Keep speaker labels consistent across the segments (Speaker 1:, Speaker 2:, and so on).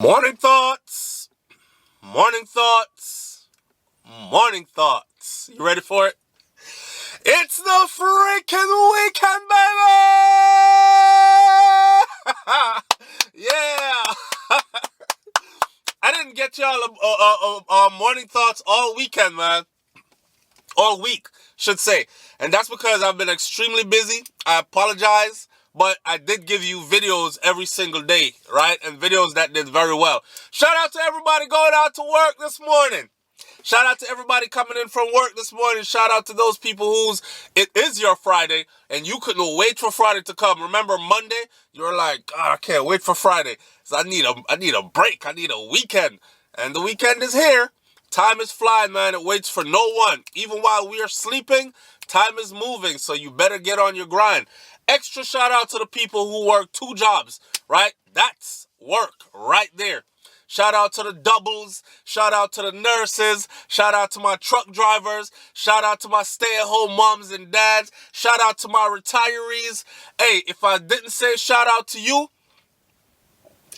Speaker 1: Morning thoughts, morning thoughts, morning thoughts. You ready for it? It's the freaking weekend, baby! Yeah! I didn't get y'all morning thoughts all weekend, man. All week, should say. And that's because I've been extremely busy. I apologize. But I did give you videos every single day, right? And videos that did very well. Shout out to everybody going out to work this morning. Shout out to everybody coming in from work this morning. Shout out to those people it is your Friday and you couldn't wait for Friday to come. Remember Monday? You were like, God, I can't wait for Friday. So I need a break. I need a weekend. And the weekend is here. Time is flying, man. It waits for no one. Even while we are sleeping, time is moving. So you better get on your grind. Extra shout out to the people who work 2 jobs, right? That's work right there. Shout out to the doubles. Shout out to the nurses. Shout out to my truck drivers. Shout out to my stay-at-home moms and dads. Shout out to my retirees. Hey, if I didn't say shout out to you,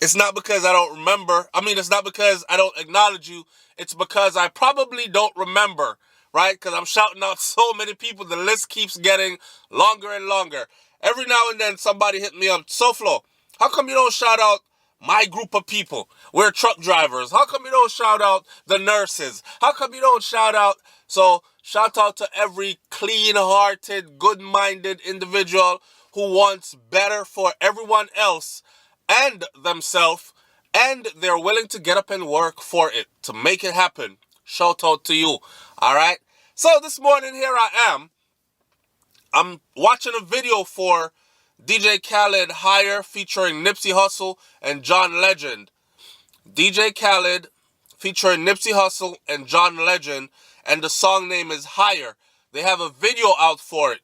Speaker 1: it's not because I don't remember. It's not because I don't acknowledge you. It's because I probably don't remember, right? Because I'm shouting out so many people. The list keeps getting longer and longer. Every now and then somebody hit me up, SouFLo, how come you don't shout out my group of people? We're truck drivers. How come you don't shout out the nurses? How come you don't shout out? So shout out to every clean-hearted, good-minded individual who wants better for everyone else and themselves, and they're willing to get up and work for it, to make it happen. Shout out to you, all right? So this morning, here I am. I'm watching a video for DJ Khaled Higher featuring Nipsey Hussle and John Legend. DJ Khaled featuring Nipsey Hussle and John Legend, and the song name is Higher. They have a video out for it.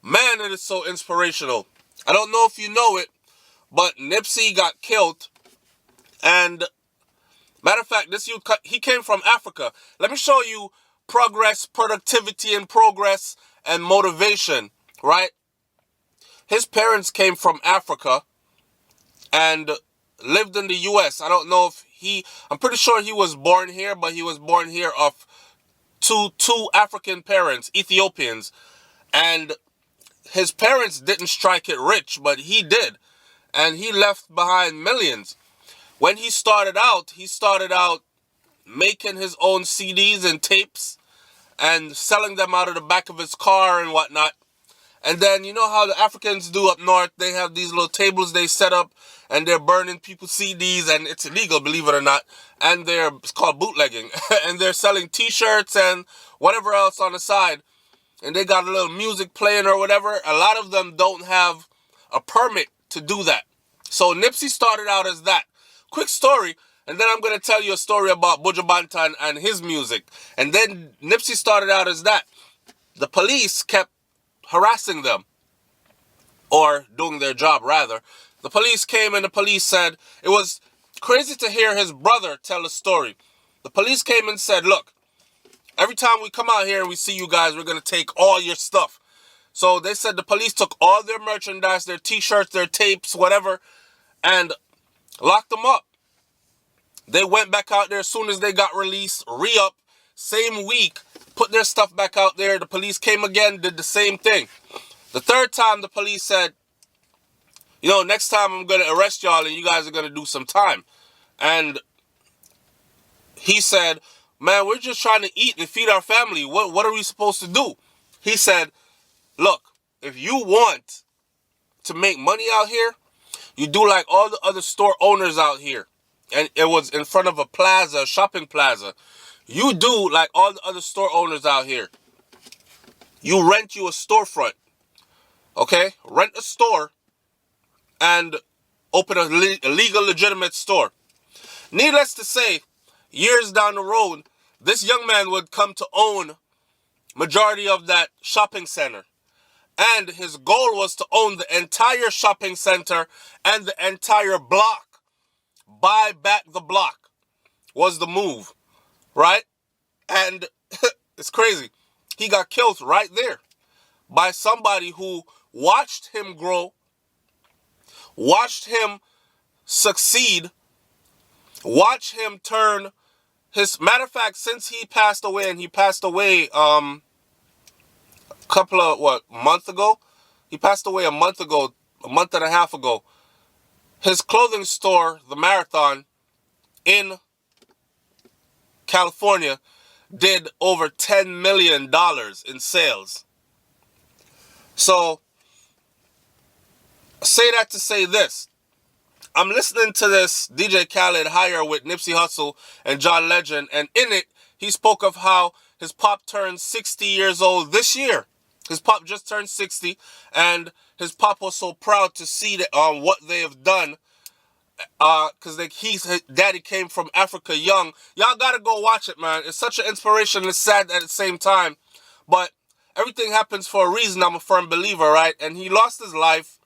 Speaker 1: Man, it is so inspirational. I don't know if you know it, but Nipsey got killed. And matter of fact, this youth, he came from Africa. Let me show you progress, productivity, and progress and motivation, right? His parents came from Africa and lived in the U.S. I don't know if I'm pretty sure he was born here, but he was born here of two African parents, Ethiopians. And his parents didn't strike it rich, but he did. And he left behind millions. When he started out making his own CDs and tapes and selling them out of the back of his car and whatnot. And then, you know how the Africans do up north? They have these little tables they set up and they're burning people's CDs, and it's illegal, believe it or not. And it's called bootlegging. And they're selling t-shirts and whatever else on the side. And they got a little music playing or whatever. A lot of them don't have a permit to do that. So Nipsey started out as that. Quick story. And then I'm going to tell you a story about Buju Banton and his music. And then Nipsey started out as that. The police kept harassing them. Or doing their job, rather. The police came and the police said, it was crazy to hear his brother tell a story. The police came and said, look, every time we come out here and we see you guys, we're going to take all your stuff. So they said the police took all their merchandise, their t-shirts, their tapes, whatever, and locked them up. They went back out there as soon as they got released, re-up, same week, put their stuff back out there. The police came again, did the same thing. The third time, the police said, next time I'm going to arrest y'all and you guys are going to do some time. And he said, man, we're just trying to eat and feed our family. What are we supposed to do? He said, look, if you want to make money out here, you do like all the other store owners out here. And it was in front of a shopping plaza. You do like all the other store owners out here. You rent you a storefront. Okay? Rent a store and open a legal, legitimate store. Needless to say, years down the road, this young man would come to own majority of that shopping center. And his goal was to own the entire shopping center and the entire block. Buy back the block was the move, right? And it's crazy. He got killed right there by somebody who watched him grow, watched him succeed, Watch him turn his, matter of fact, since he passed away, and he passed away a couple of, month ago? He passed away a month ago, a month and a half ago. His clothing store, the Marathon, in California, did over $10 million in sales. So, say that to say this. I'm listening to this DJ Khaled Higher with Nipsey Hussle and John Legend, and in it, he spoke of how his pop turned 60 years old this year. His pop just turned 60, and his pop was so proud to see that, what they have done, because his daddy came from Africa young. Y'all gotta go watch it, man. It's such an inspiration. It's sad at the same time, but everything happens for a reason. I'm a firm believer, right? And he lost his life,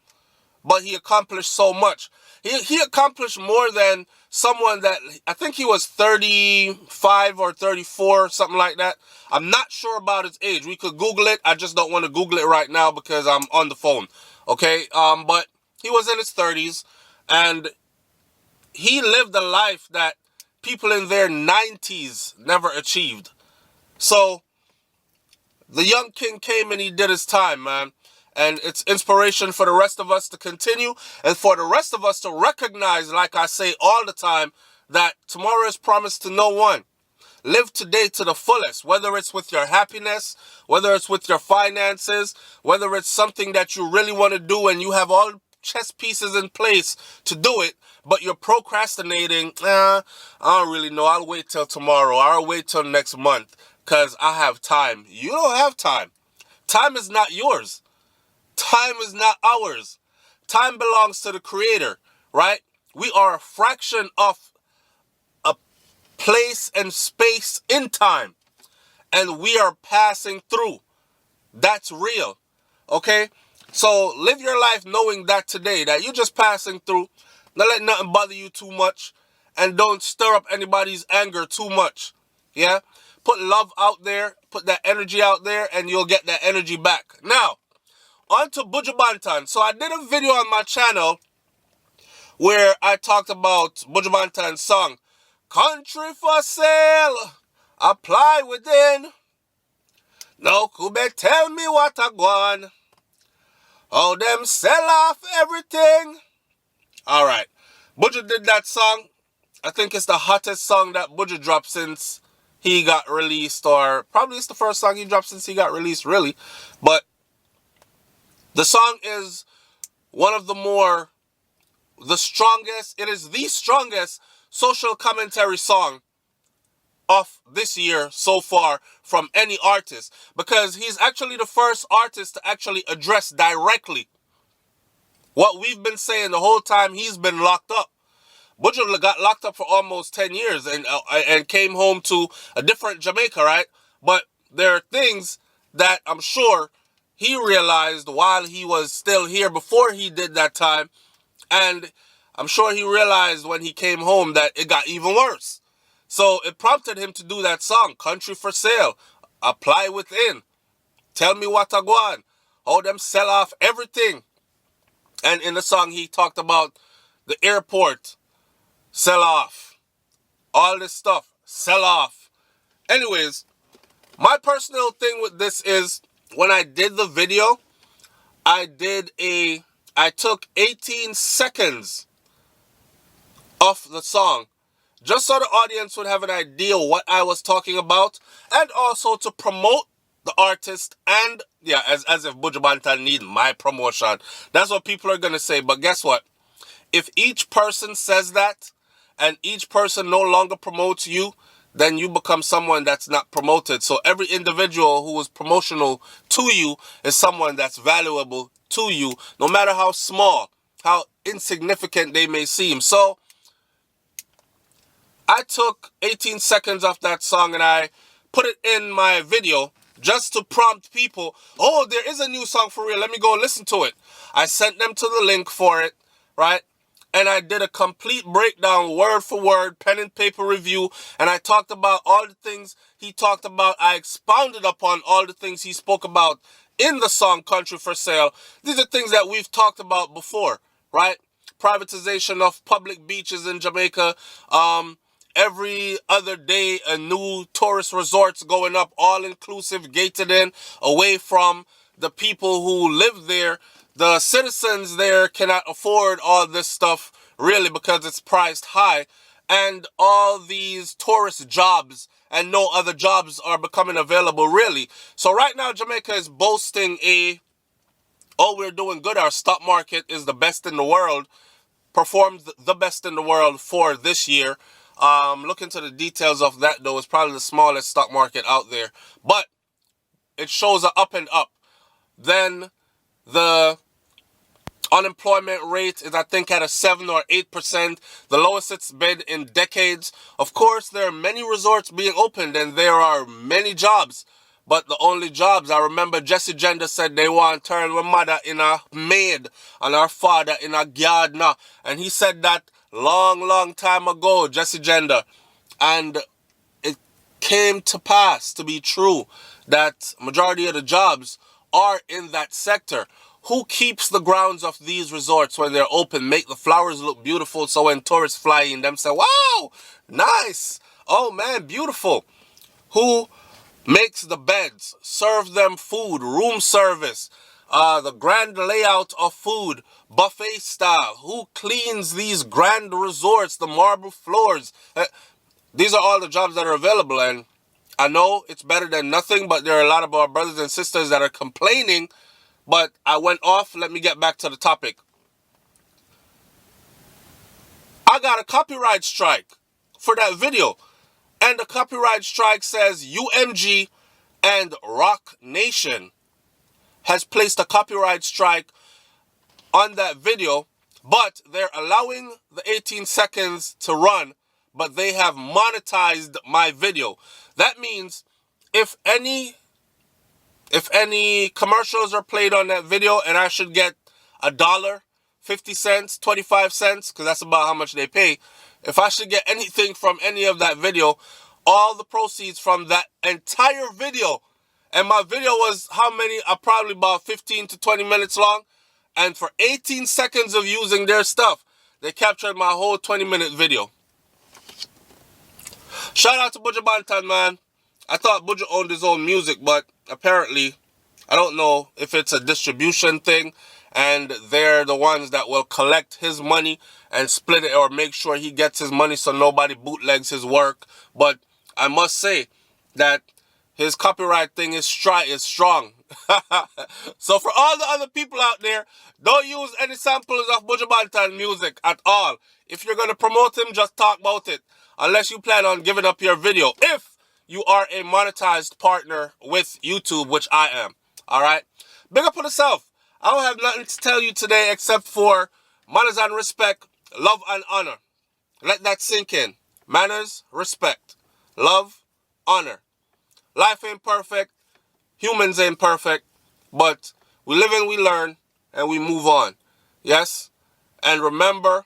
Speaker 1: but he accomplished so much. He accomplished more than someone that, I think he was 35 or 34, something like that. I'm not sure about his age. We could Google it. I just don't want to Google it right now because I'm on the phone. Okay? But he was in his 30s, and he lived a life that people in their 90s never achieved. So, the young king came and he did his time, man. And it's inspiration for the rest of us to continue, and for the rest of us to recognize, like I say all the time, that tomorrow is promised to no one. Live today to the fullest, whether it's with your happiness, whether it's with your finances, whether it's something that you really want to do and you have all chess pieces in place to do it, but you're procrastinating. I don't really know. I'll wait till tomorrow. I'll wait till next month because I have time. You don't have time. Time is not yours. Time is not ours. Time belongs to the Creator, right? We are a fraction of a place and space in time, and we are passing through. That's real, okay? So live your life knowing that today, that you're just passing through. Don't let nothing bother you too much, and don't stir up anybody's anger too much, yeah? Put love out there, put that energy out there, and you'll get that energy back. Now, on to Buju Banton. So I did a video on my channel where I talked about Buju Banton's song, Country for Sale, Apply Within. Now Kube tell me what I want. How them sell off everything. Alright. Buju did that song. I think it's the hottest song that Buju dropped since he got released, or probably it's the first song he dropped since he got released, really. But the song is one of the strongest, it is the strongest social commentary song of this year so far from any artist, because he's actually the first artist to actually address directly what we've been saying the whole time he's been locked up. Buju got locked up for almost 10 years and came home to a different Jamaica, right? But there are things that I'm sure he realized while he was still here before he did that time. And I'm sure he realized when he came home that it got even worse. So it prompted him to do that song, Country for Sale, Apply Within, Tell Me What I Want, how them sell off everything. And in the song he talked about the airport, sell off, all this stuff, sell off. Anyways, my personal thing with this is, when I did the video, I took 18 seconds of the song just so the audience would have an idea what I was talking about, and also to promote the artist, and yeah, as if Buju Banton need my promotion. That's what people are going to say. But guess what? If each person says that, and each person no longer promotes you, then you become someone that's not promoted. So every individual who is promotional to you is someone that's valuable to you, no matter how small, how insignificant they may seem. So I took 18 seconds off that song and I put it in my video just to prompt people, oh, there is a new song for real, let me go listen to it. I sent them to the link for it, right? And I did a complete breakdown, word for word, pen and paper review. And I talked about all the things he talked about. I expounded upon all the things he spoke about in the song Country for Sale. These are things that we've talked about before, right? privatization of public beaches in Jamaica. Every other day, a new tourist resort's going up, all-inclusive, gated in, away from the people who live there. The citizens there cannot afford all this stuff, really, because it's priced high. And all these tourist jobs and no other jobs are becoming available, really. So right now, Jamaica is boasting we're doing good. Our stock market is the best in the world, performed the best in the world for this year. Look into the details of that, though. It's probably the smallest stock market out there. But it shows an up and up. Then the unemployment rate is, I think, at a 7 or 8%, the lowest it's been in decades. Of course, there are many resorts being opened and there are many jobs. But the only jobs, I remember Jesse Gender said they want to turn my mother in a maid and our father in a gardener. And he said that long time ago, Jesse Gender. And it came to pass to be true that majority of the jobs are in that sector. Who keeps the grounds of these resorts when they're open, make the flowers look beautiful, so when tourists fly in, them say, wow, nice, oh man, beautiful. Who makes the beds, serve them food, room service, the grand layout of food, buffet style? Who cleans these grand resorts, the marble floors? These are all the jobs that are available, and I know it's better than nothing, but there are a lot of our brothers and sisters that are complaining. But I went off. Let me get back to the topic. I got a copyright strike for that video. And the copyright strike says UMG and Rock Nation has placed a copyright strike on that video. But they're allowing the 18 seconds to run. But they have monetized my video. That means if any commercials are played on that video and I should get $1, 50 cents, 25 cents, because that's about how much they pay. If I should get anything from any of that video, all the proceeds from that entire video, and my video was how many? Probably about 15 to 20 minutes long. And for 18 seconds of using their stuff, they captured my whole 20-minute video. Shout out to Buju Banton, man. I thought Buju owned his own music, but apparently, I don't know if it's a distribution thing and they're the ones that will collect his money and split it or make sure he gets his money so nobody bootlegs his work. But I must say that his copyright thing is strong. So for all the other people out there, don't use any samples of Buju Banton music at all. If you're going to promote him, just talk about it. Unless you plan on giving up your video. If you are a monetized partner with YouTube, which I am. Alright? Big up on yourself. I don't have nothing to tell you today except for manners and respect, love and honor. Let that sink in. Manners, respect, love, honor. Life ain't perfect. Humans ain't perfect. But we live and we learn and we move on. Yes? And remember,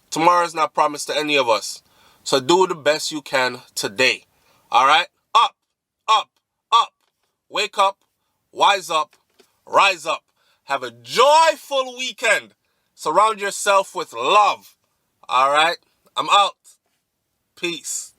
Speaker 1: tomorrow is not promised to any of us. So do the best you can today. All right? Up, up, up. Wake up, wise up, rise up. Have a joyful weekend. Surround yourself with love. All right? I'm out. Peace.